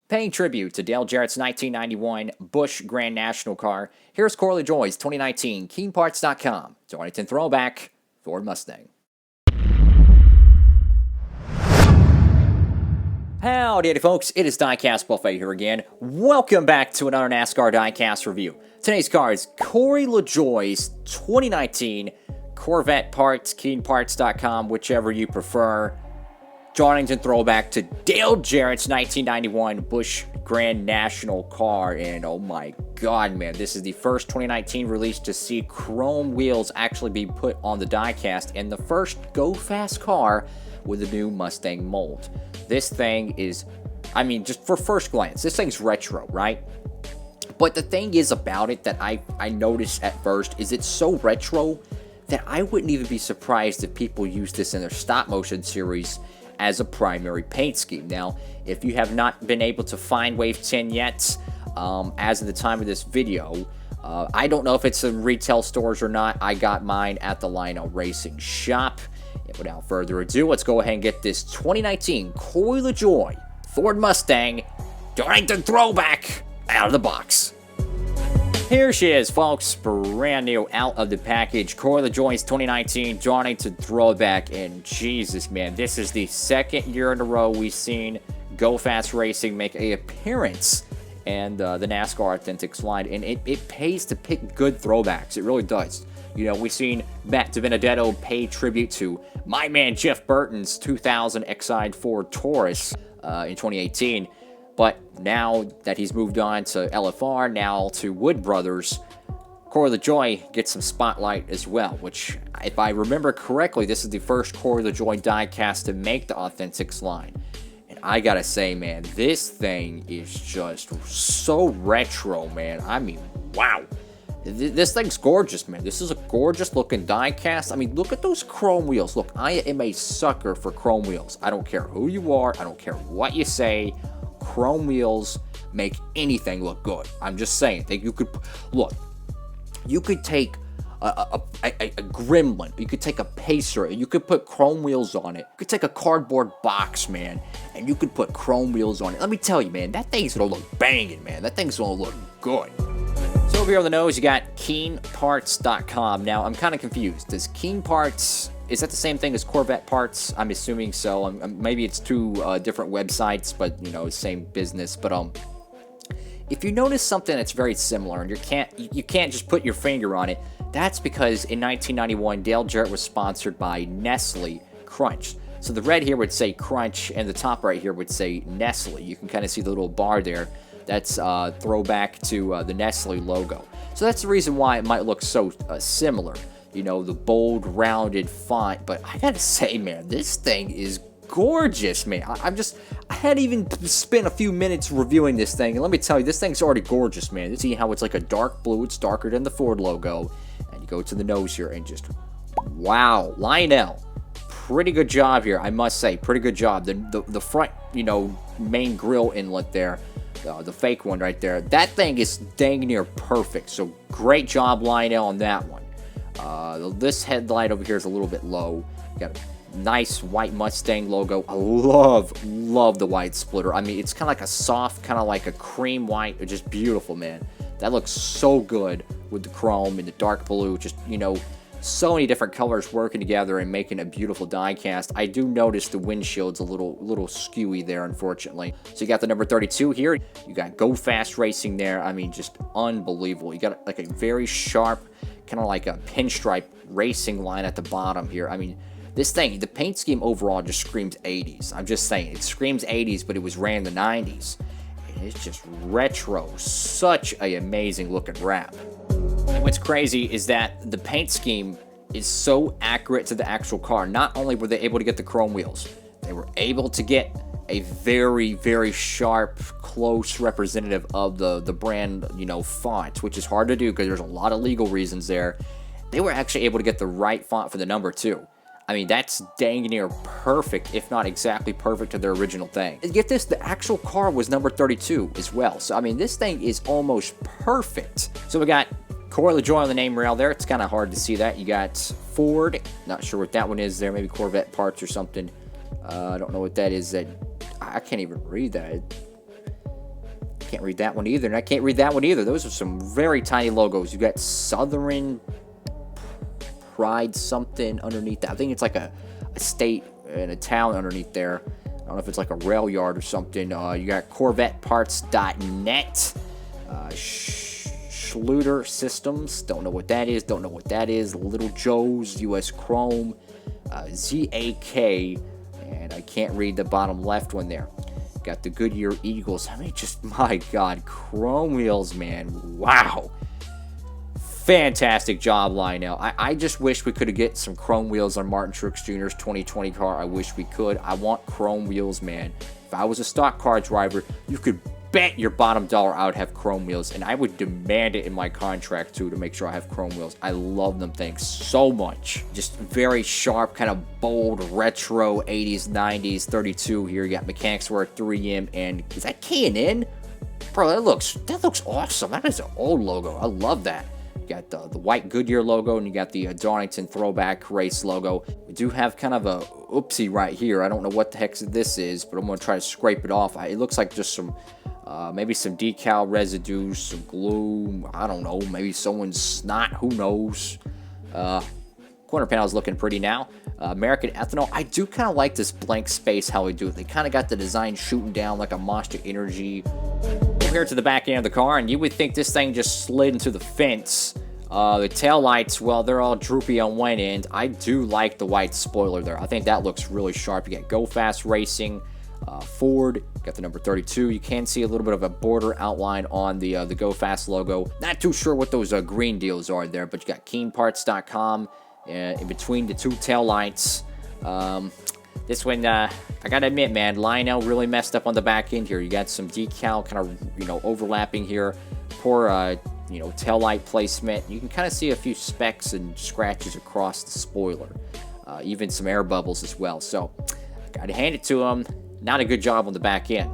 Paying tribute to Dale Jarrett's 1991 Busch Grand National car, here's Corey LaJoie's 2019 KeenParts.com Darlington Throwback Ford Mustang. Howdy, folks. It is Diecastbuffet here again. Welcome back to another NASCAR Diecast review. Today's car is Corey LaJoie's 2019 Corvette parts, KeenParts.com, whichever you prefer. Darlington throwback to Dale Jarrett's 1991 Busch Grand National car. And oh my god, man, this is the first 2019 release to see chrome wheels actually be put on the diecast, and the first go-fast car with a new Mustang mold. This thing is, I mean, just for first glance, this thing's retro, right? But the thing is about it that I noticed at first is it's so retro that I wouldn't even be surprised if people use this in their stop motion series as a primary paint scheme. Now, if you have not been able to find Wave 10 yet, as of the time of this video, I don't know if it's in retail stores or not. I got mine at the Lionel Racing shop. And without further ado, let's go ahead and get this 2019 Corey LaJoie Ford Mustang Darlington Throwback out of the box. Here she is, folks, brand new out of the package. Corey LaJoie's 2019 Darlington Throwback, and Jesus, man, this is the second year in a row we've seen Go Fast Racing make an appearance and the NASCAR Authentics line, and it pays to pick good throwbacks. It really does. You know, we've seen Matt DiBenedetto pay tribute to my man Jeff Burton's 2000 Exide Ford Taurus in 2018. But now that he's moved on to LFR, now to Wood Brothers, Corey LaJoie gets some spotlight as well, which, if I remember correctly, this is the first Corey LaJoie diecast to make the Authentics line. And I gotta say, man, this thing is just so retro, man. I mean, wow. This thing's gorgeous, man. This is a gorgeous looking diecast. I mean, look at those chrome wheels. Look, I am a sucker for chrome wheels. I don't care who you are. I don't care what you say. Chrome wheels make anything look good. I'm just saying that you could look. You could take a Gremlin. You could take a Pacer. You could put chrome wheels on it. You could take a cardboard box, man, and you could put chrome wheels on it. Let me tell you, man, that thing's gonna look banging, man. That thing's gonna look good. So over here on the nose, you got KeenParts.com. Now, I'm kind of confused. Does Keen Parts, is that the same thing as Corvette Parts? I'm assuming so. Maybe it's two different websites, but, you know, same business. But if you notice something that's very similar, and you can't just put your finger on it, that's because in 1991, Dale Jarrett was sponsored by Nestle Crunch. So the red here would say Crunch, and the top right here would say Nestle. You can kind of see the little bar there. That's throwback to the Nestle logo. So that's the reason why it might look so similar. You know, the bold, rounded font. But I gotta say, man, this thing is gorgeous, man. I hadn't even spent a few minutes reviewing this thing. And let me tell you, this thing's already gorgeous, man. You see how it's like a dark blue. It's darker than the Ford logo. And you go to the nose here and just, wow. Lionel, pretty good job here, I must say. Pretty good job. The front, you know, main grille inlet there. The fake one right there. That thing is dang near perfect. So great job, Lionel, on that one. This headlight over here is a little bit low. Got a nice white Mustang logo. I love the white splitter. I mean, it's kind of like a soft, kind of like a cream white. It's just beautiful, man. That looks so good with the chrome and the dark blue. Just, you know, so many different colors working together and making a beautiful diecast. I do notice the windshield's a little skewy there, unfortunately. So you got the number 32 here. You got Go Fast Racing there. I mean, just unbelievable. You got like a very sharp, kind of like a pinstripe racing line at the bottom here. I mean, this thing, the paint scheme overall just screams 80s. I'm just saying, it screams 80s, but it was ran in the 90s. And it's just retro. Such an amazing looking wrap. And what's crazy is that the paint scheme is so accurate to the actual car. Not only were they able to get the chrome wheels, they were able to get a very, very sharp, close representative of the brand, you know, font, which is hard to do because there's a lot of legal reasons there. They were actually able to get the right font for the number 2. I mean, that's dang near perfect, if not exactly perfect to their original thing. And get this, the actual car was number 32 as well. So, I mean, this thing is almost perfect. So we got Corey LaJoie on the name rail there. It's kind of hard to see that. You got Ford. Not sure what that one is there. Maybe Corvette Parts or something. I don't know what that is. I can't even read that. Can't read that one either, and I can't read that one either. Those are some very tiny logos. You got Southern Pride something underneath that. I think it's like a state and a town underneath there. I don't know if it's like a rail yard or something. You got CorvetteParts.net. Schluter Systems. Don't know what that is. Don't know what that is. Little Joe's, US Chrome. ZAK. And I can't read the bottom left one there. Got the Goodyear Eagles. I mean, just, my God, chrome wheels, man. Wow. Fantastic job, Lionel. I just wish we could have get some chrome wheels on Martin Truex Jr.'s 2020 car. I wish we could. I want chrome wheels, man. If I was a stock car driver, you could bet your bottom dollar I would have chrome wheels, and I would demand it in my contract, too, to make sure I have chrome wheels. I love them things so much. Just very sharp, kind of bold, retro 80s, 90s, 32 here. You got Mechanics Work 3M, and is that K&N? Bro, that looks awesome. That is an old logo. I love that. You got the white Goodyear logo, and you got the Darlington Throwback Race logo. We do have kind of a oopsie right here. I don't know what the heck this is, but I'm going to try to scrape it off. It looks like just some, maybe some decal residue, some glue. I don't know. Maybe someone's snot. Who knows? Corner panel is looking pretty now. American Ethanol. I do kind of like this blank space, how we do it. They kind of got the design shooting down like a Monster Energy. Here to the back end of the car, and you would think this thing just slid into the fence. The tail lights, well, they're all droopy on one end. I do like the white spoiler there. I think that looks really sharp. You got Go Fast Racing, Ford, got the number 32. You can see a little bit of a border outline on the Go Fast logo. Not too sure what those green deals are there, but you got KeenParts.com in between the two tail lights. This one, I gotta admit, man, Lionel really messed up on the back end here. You got some decal kind of, overlapping here. Poor, tail light placement. You can kind of see a few specks and scratches across the spoiler. Even some air bubbles as well. So, gotta hand it to him. Not a good job on the back end.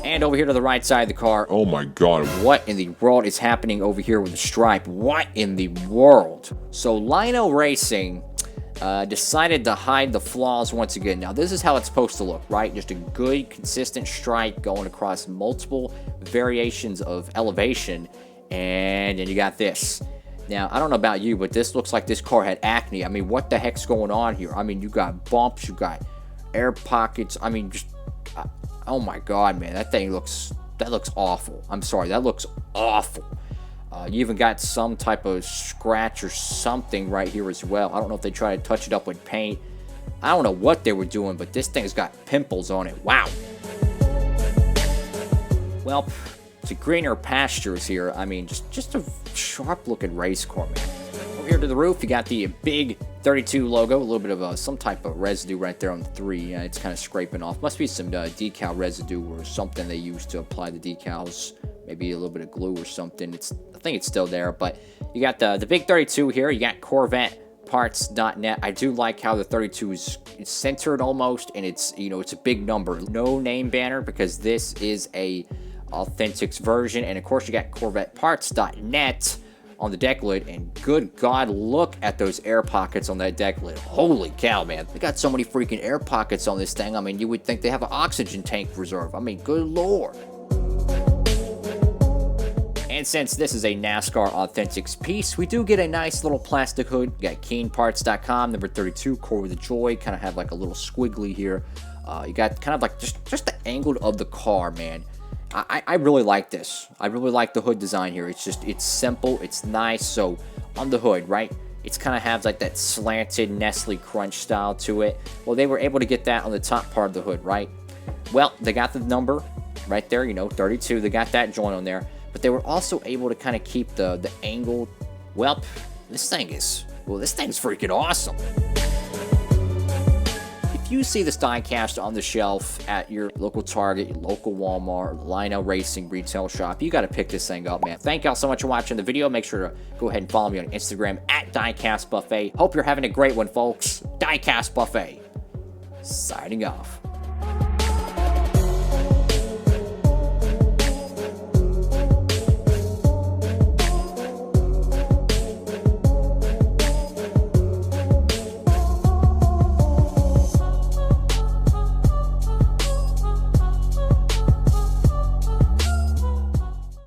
And over here to the right side of the car. Oh my God. What in the world is happening over here with the stripe? What in the world? So, Lionel Racing decided to hide the flaws once again. Now, this is how it's supposed to look, right? Just a good, consistent stripe going across multiple variations of elevation. And then you got this. Now, I don't know about you, but this looks like this car had acne. I mean, what the heck's going on here? I mean, you got bumps, you got air pockets. I mean, just, oh my God, man, that looks awful. I'm sorry, that looks awful. You even got some type of scratch or something right here as well. I don't know if they tried to touch it up with paint. I don't know what they were doing, but this thing's got pimples on it. Wow. Well, to greener pastures here. I mean, just a sharp-looking race car, man. Over here to the roof, you got the big 32 logo. A little bit of some type of residue right there on the 3. It's kind of scraping off. Must be some decal residue or something they use to apply the decals. Maybe a little bit of glue or something. I think it's still there, but you got the big 32 here. You got CorvetteParts.net. I do like how the 32 is centered almost, and it's a big number. No name banner because this is a Authentics version, and of course you got CorvetteParts.net on the deck lid, and good God, look at those air pockets on that deck lid. Holy cow, man. They got so many freaking air pockets on this thing. I mean, you would think they have an oxygen tank reserve. I mean, good Lord. And since this is a NASCAR Authentics piece, we do get a nice little plastic hood. You got KeenParts.com, number 32, core with the joy. Kind of have like a little squiggly here. You got kind of like just the angle of the car, man. I really like this. I really like the hood design here. It's simple, it's nice. So on the hood, right, it's kind of has like that slanted Nestle Crunch style to it. Well, they were able to get that on the top part of the hood, right? Well, they got the number right there, 32. They got that joint on there. But they were also able to kind of keep the angle. Well, this thing's freaking awesome. If you see this diecast on the shelf at your local Target, your local Walmart, Lionel Racing retail shop, you got to pick this thing up, man. Thank y'all so much for watching the video. Make sure to go ahead and follow me on Instagram at DiecastBuffet. Hope you're having a great one, folks. Diecastbuffet, signing off.